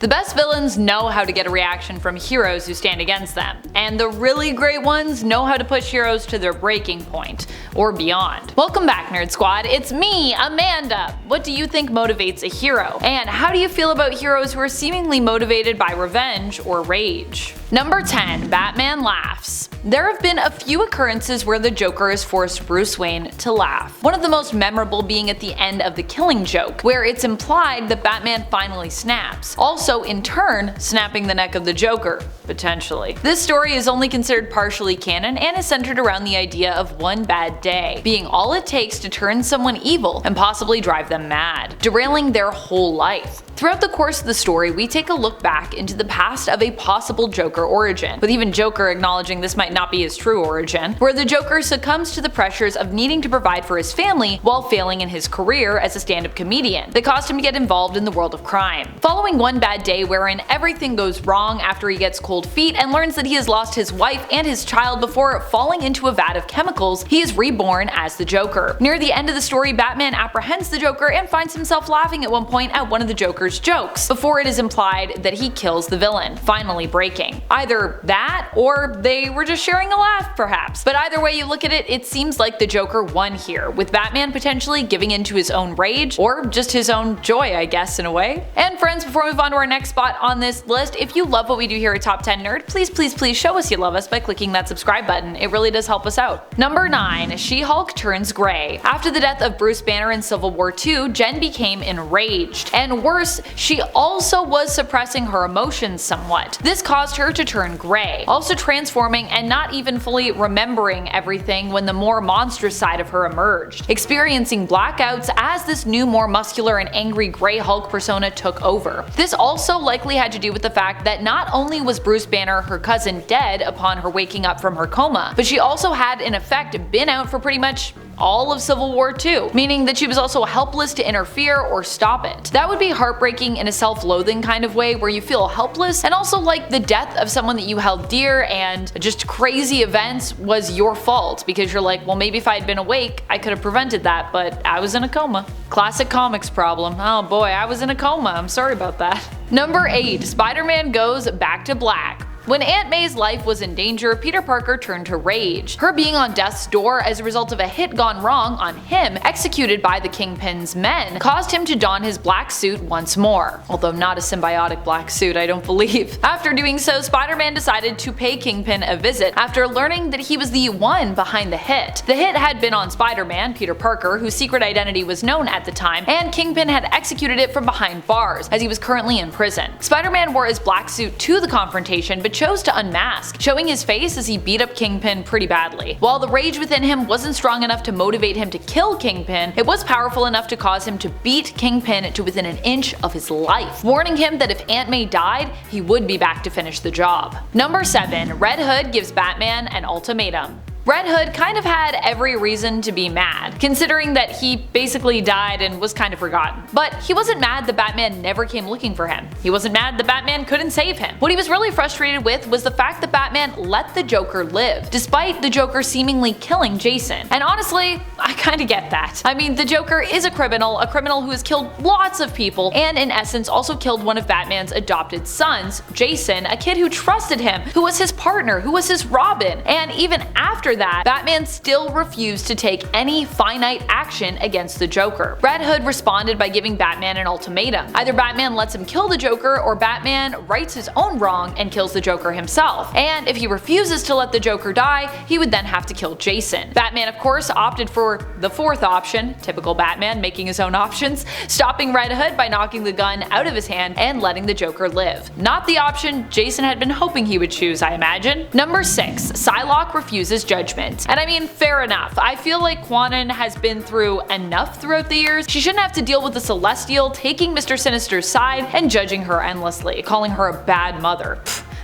The best villains know how to get a reaction from heroes who stand against them, and the really great ones know how to push heroes to their breaking point, or beyond. Welcome back, Nerd Squad, it's me, Amanda! What do you think motivates a hero? And how do you feel about heroes who are seemingly motivated by revenge or rage? Number 10. Batman laughs. There have been a few occurrences where the Joker has forced Bruce Wayne to laugh. One of the most memorable being at the end of The Killing Joke, where it's implied that Batman finally snaps, also in turn snapping the neck of the Joker, potentially. This story is only considered partially canon and is centered around the idea of one bad day being all it takes to turn someone evil and possibly drive them mad, derailing their whole life. Throughout the course of the story, we take a look back into the past of a possible Joker origin, with even Joker acknowledging this might not be his true origin, where the Joker succumbs to the pressures of needing to provide for his family while failing in his career as a stand-up comedian that caused him to get involved in the world of crime. Following one bad day wherein everything goes wrong after he gets cold feet and learns that he has lost his wife and his child before falling into a vat of chemicals, he is reborn as the Joker. Near the end of the story, Batman apprehends the Joker and finds himself laughing at one point at one of the Joker's jokes, before it is implied that he kills the villain, finally breaking. Either that, or they were just sharing a laugh perhaps. But either way you look at it, it seems like the Joker won here, with Batman potentially giving into his own rage, or just his own joy, I guess, in a way. And friends, before we move on to our next spot on this list, if you love what we do here at Top 10 Nerd, please show us you love us by clicking that subscribe button. It really does help us out. Number 9. She-Hulk turns gray. After the death of Bruce Banner in Civil War II, Jen became enraged, and worse, she also was suppressing her emotions somewhat. This caused her to turn gray, also transforming and not even fully remembering everything when the more monstrous side of her emerged, experiencing blackouts as this new, more muscular and angry Grey Hulk persona took over. This also likely had to do with the fact that not only was Bruce Banner, her cousin, dead upon her waking up from her coma, but she also had in effect been out for pretty much all of Civil War II, meaning that she was also helpless to interfere or stop it. That would be heartbreaking in a self-loathing kind of way, where you feel helpless and also like the death of someone that you held dear and just crazy events was your fault, because you're like, well, maybe if I had been awake I could have prevented that, but I was in a coma. Classic comics problem. Oh boy, I was in a coma, I'm sorry about that. Number 8. Spider-Man goes back to black. When Aunt May's life was in danger, Peter Parker turned to rage. Her being on death's door as a result of a hit gone wrong on him, executed by the Kingpin's men, caused him to don his black suit once more. Although not a symbiotic black suit, I don't believe. After doing so, Spider-Man decided to pay Kingpin a visit after learning that he was the one behind the hit. The hit had been on Spider-Man, Peter Parker, whose secret identity was known at the time, and Kingpin had executed it from behind bars, as he was currently in prison. Spider-Man wore his black suit to the confrontation, but chose to unmask, showing his face as he beat up Kingpin pretty badly. While the rage within him wasn't strong enough to motivate him to kill Kingpin, it was powerful enough to cause him to beat Kingpin to within an inch of his life, warning him that if Aunt May died, he would be back to finish the job. Number 7. Red Hood gives Batman an ultimatum. Red Hood kind of had every reason to be mad, considering that he basically died and was kind of forgotten. But he wasn't mad that Batman never came looking for him. He wasn't mad that Batman couldn't save him. What he was really frustrated with was the fact that Batman let the Joker live, despite the Joker seemingly killing Jason. And honestly, I kinda get that. I mean, the Joker is a criminal who has killed lots of people, and in essence also killed one of Batman's adopted sons, Jason, a kid who trusted him, who was his partner, who was his Robin. And even after that, Batman still refused to take any finite action against the Joker. Red Hood responded by giving Batman an ultimatum. Either Batman lets him kill the Joker, or Batman rights his own wrong and kills the Joker himself. And if he refuses to let the Joker die, he would then have to kill Jason. Batman, of course, opted for the fourth option, typical Batman making his own options, stopping Red Hood by knocking the gun out of his hand and letting the Joker live. Not the option Jason had been hoping he would choose, I imagine. Number 6. Psylocke refuses Judgement. And I mean, fair enough. I feel like Kwannon has been through enough throughout the years. She shouldn't have to deal with the Celestial taking Mr. Sinister's side and judging her endlessly, calling her a bad mother.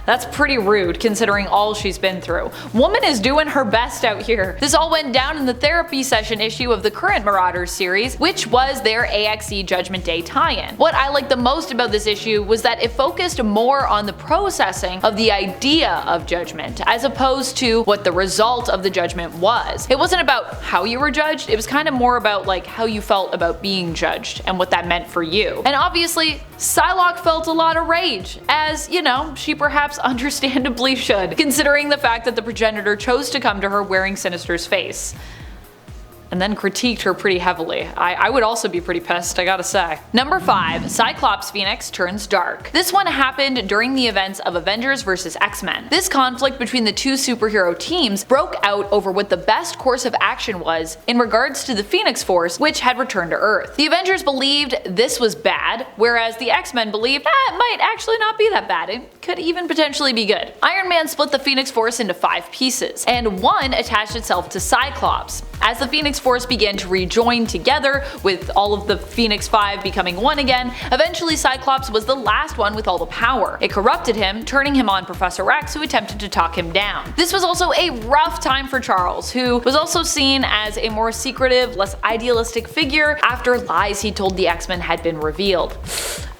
That's pretty rude considering all she's been through. Woman is doing her best out here. This all went down in the therapy session issue of the current Marauders series, which was their AXE Judgment Day tie-in. What I liked the most about this issue was that it focused more on the processing of the idea of judgment, as opposed to what the result of the judgment was. It wasn't about how you were judged, it was kind of more about like how you felt about being judged and what that meant for you. And obviously, Psylocke felt a lot of rage, as, you know, she perhaps understandably should, considering the fact that the progenitor chose to come to her wearing Sinister's face. And then critiqued her pretty heavily. I would also be pretty pissed, I gotta say. Number 5. Cyclops Phoenix turns dark. This one happened during the events of Avengers vs. X-Men. This conflict between the two superhero teams broke out over what the best course of action was in regards to the Phoenix Force, which had returned to Earth. The Avengers believed this was bad, whereas the X-Men believed it might actually not be that bad. It could even potentially be good. Iron Man split the Phoenix Force into 5 pieces, and one attached itself to Cyclops. As the Phoenix Force began to rejoin together, with all of the Phoenix 5 becoming one again, eventually Cyclops was the last one with all the power. It corrupted him, turning him on Professor X, who attempted to talk him down. This was also a rough time for Charles, who was also seen as a more secretive, less idealistic figure after lies he told the X-Men had been revealed.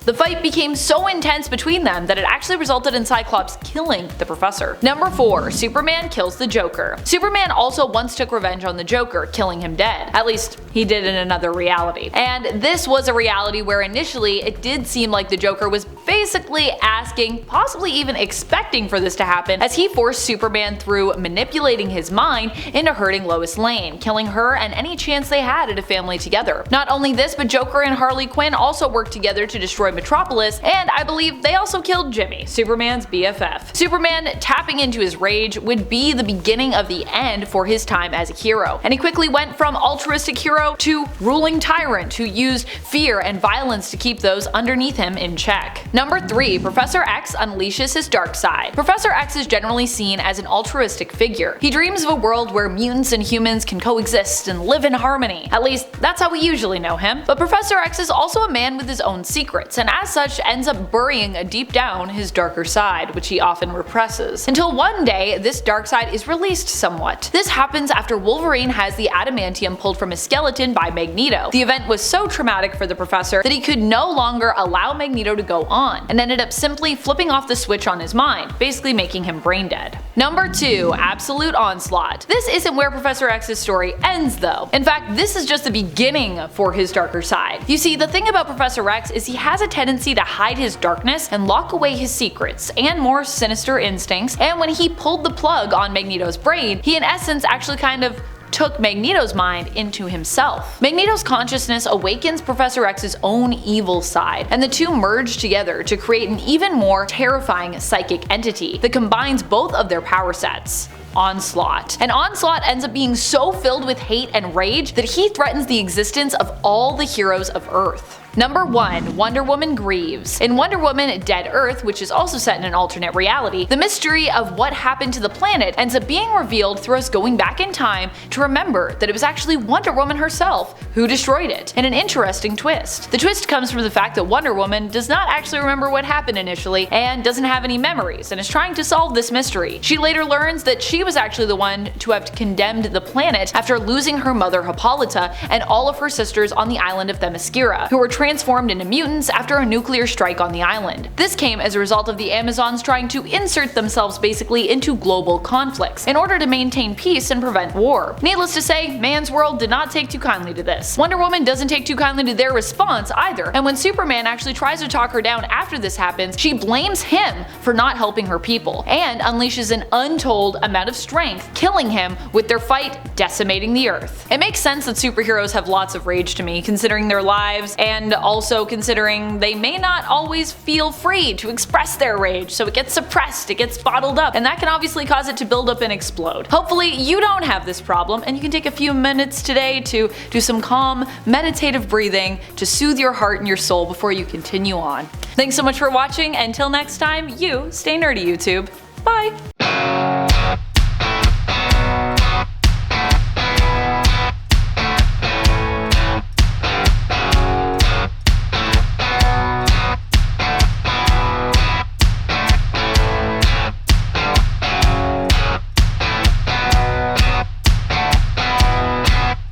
The fight became so intense between them that it actually resulted in Cyclops killing the Professor. Number 4. Superman kills the Joker. Superman also once took revenge on the Joker, killing him dead. At least, he did in another reality. And this was a reality where initially it did seem like the Joker was basically asking, possibly even expecting for this to happen, as he forced Superman through manipulating his mind into hurting Lois Lane, killing her and any chance they had at a family together. Not only this, but Joker and Harley Quinn also worked together to destroy Metropolis, and I believe they also killed Jimmy, Superman's BFF. Superman tapping into his rage would be the beginning of the end for his time as a hero, and he quickly went from altruistic hero to ruling tyrant who used fear and violence to keep those underneath him in check. Number 3. Professor X unleashes his dark side. Professor X is generally seen as an altruistic figure. He dreams of a world where mutants and humans can coexist and live in harmony. At least, that's how we usually know him. But Professor X is also a man with his own secrets, and as such ends up burying deep down his darker side, which he often represses. Until one day, this dark side is released somewhat. This happens after Wolverine has the adamantium pulled from his skeleton by Magneto. The event was so traumatic for the Professor that he could no longer allow Magneto to go on, and ended up simply flipping off the switch on his mind, basically making him brain dead. Number 2. Absolute Onslaught. This isn't where Professor X's story ends though. In fact, this is just the beginning for his darker side. You see, the thing about Professor X is he has a tendency to hide his darkness and lock away his secrets and more sinister instincts, and when he pulled the plug on Magneto's brain, he in essence actually kind of took Magneto's mind into himself. Magneto's consciousness awakens Professor X's own evil side, and the two merge together to create an even more terrifying psychic entity that combines both of their power sets. Onslaught. And Onslaught ends up being so filled with hate and rage that he threatens the existence of all the heroes of Earth. Number 1. Wonder Woman Grieves. In Wonder Woman Dead Earth, which is also set in an alternate reality, the mystery of what happened to the planet ends up being revealed through us going back in time to remember that it was actually Wonder Woman herself who destroyed it, in an interesting twist. The twist comes from the fact that Wonder Woman does not actually remember what happened initially and doesn't have any memories and is trying to solve this mystery. She later learns that she was actually the one to have condemned the planet after losing her mother Hippolyta and all of her sisters on the island of Themyscira, who were transformed into mutants after a nuclear strike on the island. This came as a result of the Amazons trying to insert themselves basically into global conflicts in order to maintain peace and prevent war. Needless to say, man's world did not take too kindly to this. Wonder Woman doesn't take too kindly to their response either, and when Superman actually tries to talk her down after this happens, she blames him for not helping her people, and unleashes an untold amount of strength, killing him with their fight decimating the Earth. It makes sense that superheroes have lots of rage to me, considering their lives, and also considering they may not always feel free to express their rage, so it gets suppressed, it gets bottled up, and that can obviously cause it to build up and explode. Hopefully you don't have this problem, and you can take a few minutes today to do some calm, meditative breathing to soothe your heart and your soul before you continue on. Thanks so much for watching, until next time, you stay nerdy, YouTube. Bye!